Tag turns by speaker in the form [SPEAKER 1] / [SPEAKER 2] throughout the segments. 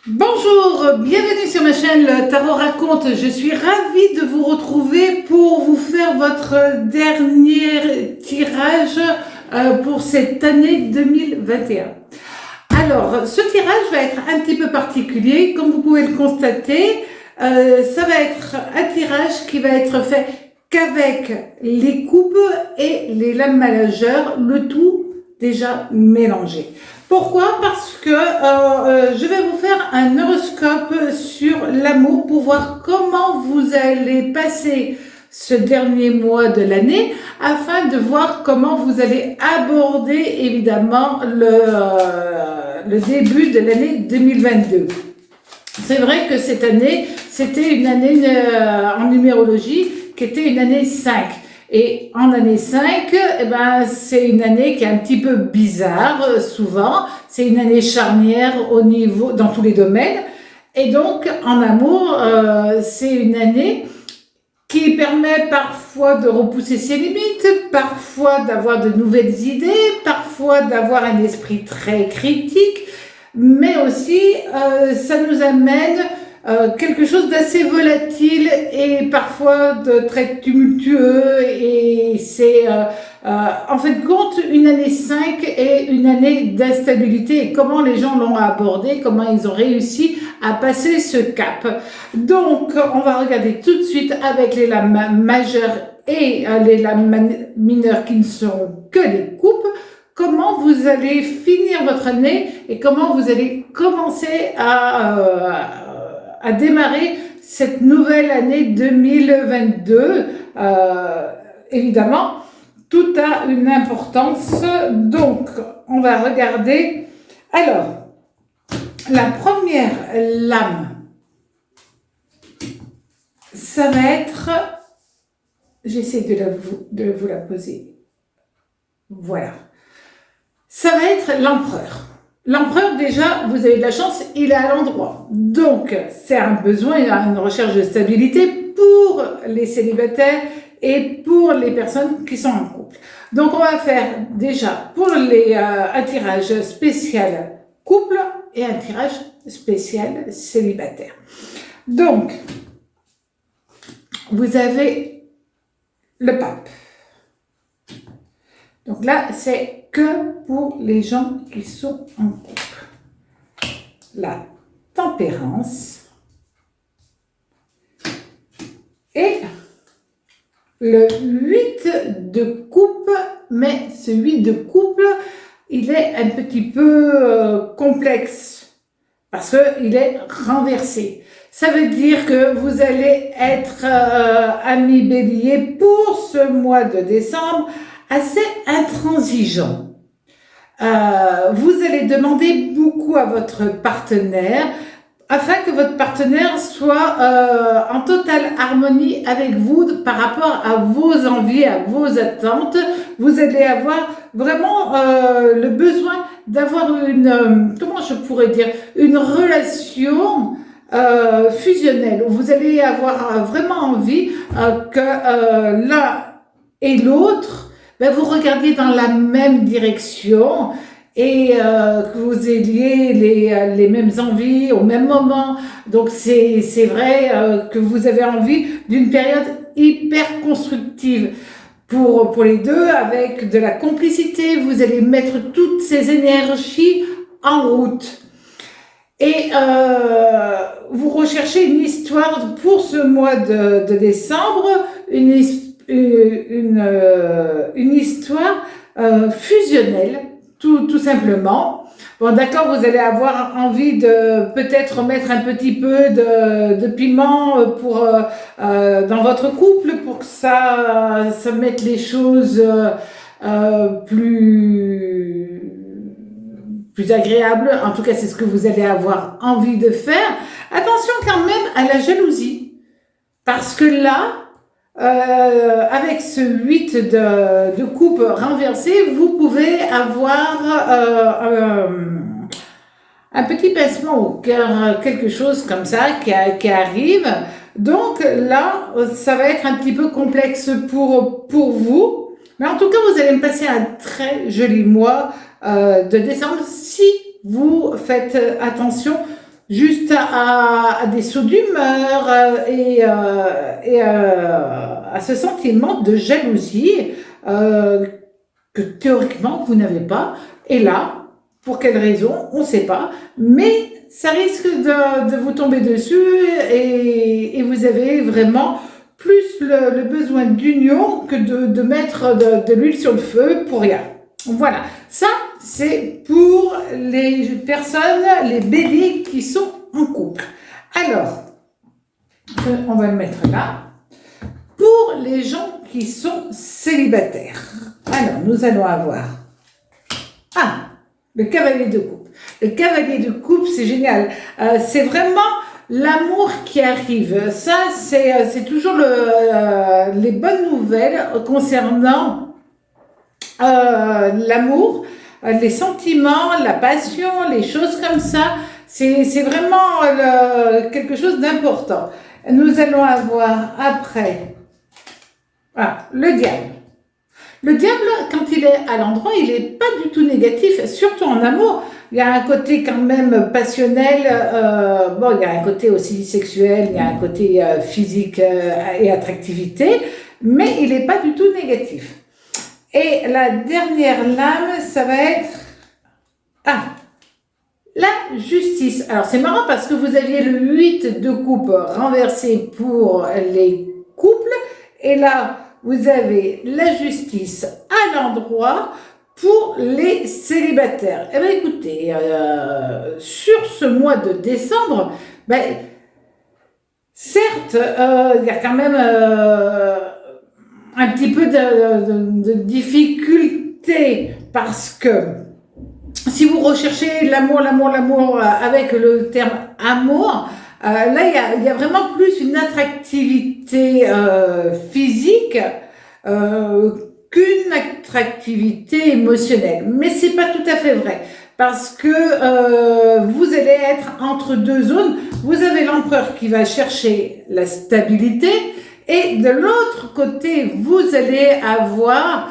[SPEAKER 1] Bonjour, bienvenue sur ma chaîne Le Tarot Raconte. Je suis ravie de vous retrouver pour vous faire votre dernier tirage pour cette année 2021. Alors, ce tirage va être un petit peu particulier, comme vous pouvez le constater. Ça va être un tirage qui va être fait qu'avec les coupes et les lames majeures, le tout déjà mélangé. Pourquoi? Parce que je vais vous faire un horoscope sur l'amour pour voir comment vous allez passer ce dernier mois de l'année afin de voir comment vous allez aborder évidemment le début de l'année 2022. C'est vrai que cette année, c'était une année en numérologie qui était une année 5. Et en année 5, eh ben, c'est une année qui est un petit peu bizarre, souvent. C'est une année charnière dans tous les domaines. Et donc, en amour, c'est une année qui permet parfois de repousser ses limites, parfois d'avoir de nouvelles idées, parfois d'avoir un esprit très critique, mais aussi ça nous amène quelque chose d'assez volatile et parfois de très tumultueux, et c'est en fin de compte une année 5 est une année d'instabilité, et comment les gens l'ont abordé, comment ils ont réussi à passer ce cap. Donc on va regarder tout de suite avec les lames majeures et les lames mineures qui ne sont que les coupes, comment vous allez finir votre année et comment vous allez commencer à démarrer cette nouvelle année 2022. Évidemment, tout a une importance. Donc, on va regarder. Alors, la première lame, ça va être... J'essaie de vous la poser. Voilà. Ça va être l'empereur. L'empereur, déjà, vous avez de la chance, il est à l'endroit. Donc, c'est un besoin, il y a une recherche de stabilité pour les célibataires et pour les personnes qui sont en couple. Donc, on va faire déjà pour un tirage spécial couple et un tirage spécial célibataire. Donc, vous avez le pape. Donc là, c'est que pour les gens qui sont en couple. La tempérance et le 8 de coupe, mais ce 8 de couple, il est un petit peu complexe parce qu'il est renversé. Ça veut dire que vous allez être ami bélier pour ce mois de décembre assez intransigeant. Vous allez demander beaucoup à votre partenaire afin que votre partenaire soit en totale harmonie avec vous par rapport à vos envies, à vos attentes. Vous allez avoir vraiment le besoin d'avoir comment je pourrais dire, une relation fusionnelle, où vous allez avoir vraiment envie que l'un et l'autre, ben, vous regardiez dans la même direction et que vous ayez les mêmes envies au même moment. Donc c'est vrai que vous avez envie d'une période hyper constructive pour les deux, avec de la complicité. Vous allez mettre toutes ces énergies en route. Et vous recherchez une histoire pour ce mois de décembre, une histoire fusionnelle, tout simplement. Bon, d'accord, vous allez avoir envie de peut-être mettre un petit peu de piment dans votre couple pour que ça mette les choses plus agréables. En tout cas, c'est ce que vous allez avoir envie de faire. Attention quand même à la jalousie, parce que là, avec ce 8 de coupe renversé, vous pouvez avoir un petit pincement au cœur, quelque chose comme ça qui arrive. Donc là, ça va être un petit peu complexe pour vous. Mais en tout cas, vous allez me passer un très joli mois de décembre si vous faites attention juste à des sauts d'humeur à ce sentiment de jalousie que théoriquement vous n'avez pas. Et là, pour quelle raison, on ne sait pas, mais ça risque de vous tomber dessus et vous avez vraiment plus le besoin d'union que de mettre de l'huile sur le feu pour rien. Voilà, ça c'est pour les personnes, les béliers qui sont en couple. Alors, on va le mettre là. Pour les gens qui sont célibataires, alors nous allons avoir le cavalier de coupe. Le cavalier de coupe, c'est génial. C'est vraiment l'amour qui arrive. Ça, c'est toujours les bonnes nouvelles concernant l'amour, les sentiments, la passion, les choses comme ça. C'est vraiment quelque chose d'important. Nous allons avoir après le diable. Le diable, quand il est à l'endroit, il n'est pas du tout négatif, surtout en amour. Il y a un côté quand même passionnel, il y a un côté aussi sexuel, il y a un côté physique et attractivité, mais il n'est pas du tout négatif. Et la dernière lame, ça va être la justice. Alors c'est marrant parce que vous aviez le 8 de coupe renversé pour les couples, et là, vous avez la justice à l'endroit pour les célibataires. Eh bien, écoutez, sur ce mois de décembre, certes, il y a quand même un petit peu de difficulté parce que si vous recherchez l'amour avec le terme amour, là, il y a vraiment plus une attractivité physique qu'une attractivité émotionnelle. Mais c'est pas tout à fait vrai. Parce que vous allez être entre deux zones. Vous avez l'empereur qui va chercher la stabilité. Et de l'autre côté, vous allez avoir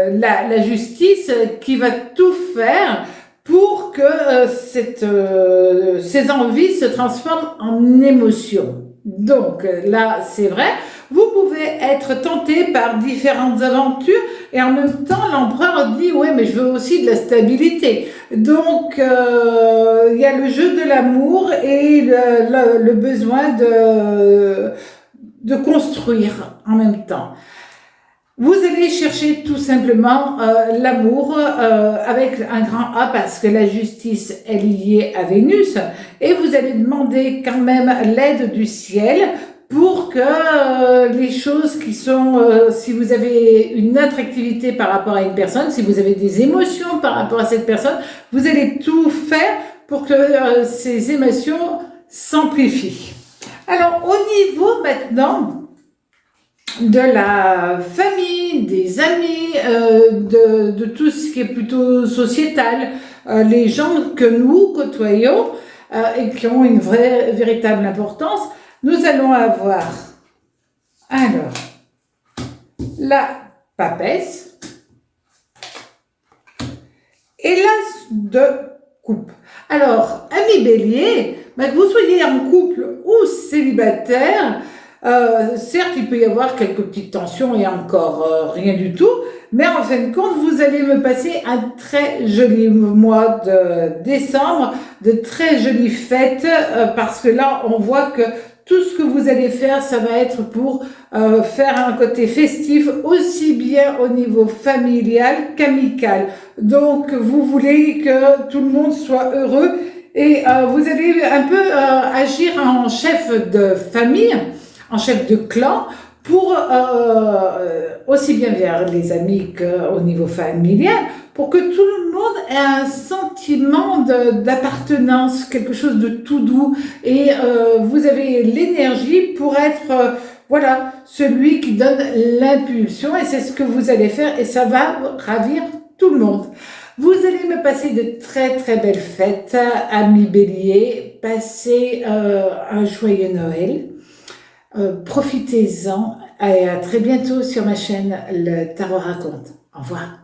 [SPEAKER 1] la justice qui va tout faire pour que ces envies se transforment en émotions. Donc là, c'est vrai, vous pouvez être tenté par différentes aventures et en même temps, l'empereur dit « oui, mais je veux aussi de la stabilité ». Donc, il y a le jeu de l'amour et le besoin de construire en même temps. Vous allez chercher tout simplement l'amour avec un grand A parce que la justice est liée à Vénus et vous allez demander quand même l'aide du ciel pour que les choses qui sont, si vous avez une attractivité par rapport à une personne, si vous avez des émotions par rapport à cette personne, vous allez tout faire pour que ces émotions s'amplifient. Alors au niveau maintenant de la famille, des amis, de tout ce qui est plutôt sociétal, les gens que nous côtoyons et qui ont une véritable importance, nous allons avoir alors la papesse et l'as de coupe. Alors, amis bélier, que vous soyez en couple ou célibataire, certes, il peut y avoir quelques petites tensions et encore rien du tout, mais en fin de compte, vous allez me passer un très joli mois de décembre, de très jolies fêtes, parce que là, on voit que tout ce que vous allez faire, ça va être pour faire un côté festif, aussi bien au niveau familial qu'amical. Donc, vous voulez que tout le monde soit heureux et vous allez un peu agir en chef de famille, en chef de clan, pour aussi bien vers les amis qu'au niveau familial, pour que tout le monde ait un sentiment d'appartenance, quelque chose de tout doux, et vous avez l'énergie pour être voilà, celui qui donne l'impulsion, et c'est ce que vous allez faire, et ça va ravir tout le monde. Vous allez me passer de très très belles fêtes, amis bélier, passez un joyeux Noël. Profitez-en et à très bientôt sur ma chaîne Le Tarot Raconte. Au revoir.